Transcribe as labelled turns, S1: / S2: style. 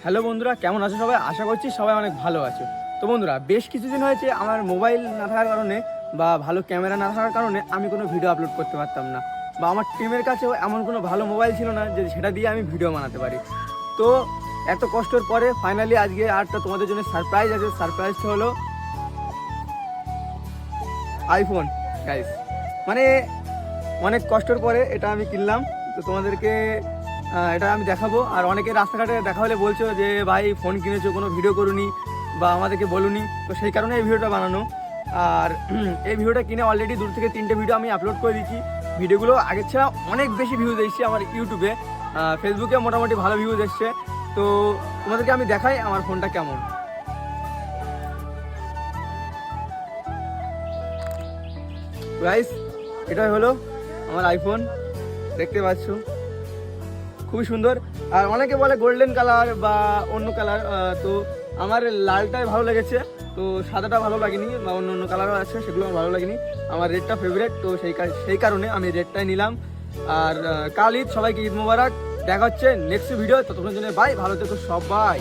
S1: Hello বন্ধুরা, কেমন আছো সবাই? আশা করছি সবাই অনেক ভালো আছো। তো বন্ধুরা, বেশ কিছুদিন হয়েছে আমার মোবাইল না থাকার কারণে বা ভালো ক্যামেরা না থাকার কারণে আমি কোনো ভিডিও আপলোড করতে পারতাম না, বা আমার টিমের কাছেও এমন কোনো ভালো মোবাইল ছিল না যে সেটা দিয়ে আমি ভিডিও বানাতে পারি। তো এত কষ্টের পরে ফাইনালি আজকে আরটা তোমাদের জন্য সারপ্রাইজ আছে। সারপ্রাইজটা হলো আইফোন গাইস। মানে অনেক কষ্টের পরে এটা আমি কিনলাম। তো তোমাদেরকে এটা আমি দেখাবো। আর অনেকে রাস্তাঘাটে দেখা হলে বলছো যে ভাই ফোন কিনেছো, কোনো ভিডিও করুনি বা আমাদেরকে বলুনি। তো সেই কারণে এই ভিডিওটা বানানো। আর এই ভিডিওটা কিনে অলরেডি 2 থেকে 3টে ভিডিও আমি আপলোড করে দিয়েছি। ভিডিওগুলো আগের ছাড়া অনেক বেশি ভিউজ এসছে আমার ইউটিউবে, ফেসবুকে মোটামুটি ভালো ভিউজ এসছে। তো তোমাদেরকে আমি দেখাই আমার ফোনটা কেমন। গাইস, এটাই হলো আমার আইফোন, দেখতে পাচ্ছ খুবই সুন্দর। আর অনেকে বলে গোল্ডেন কালার বা অন্য কালার, তো আমার লালটাই ভালো লেগেছে। তো সাদাটা ভালো লাগেনি, বা অন্য অন্য কালারও আছে, সেগুলো আমার ভালো লাগেনি। আমার রেডটা ফেভারিট, তো সেই কারণে আমি রেডটাই নিলাম। আর কাল ঈদ, সবাইকে ঈদ মোবারক। দেখা হচ্ছে নেক্সট ভিডিও, ততক্ষণের জন্য বাই, ভালো থেকো সবাই।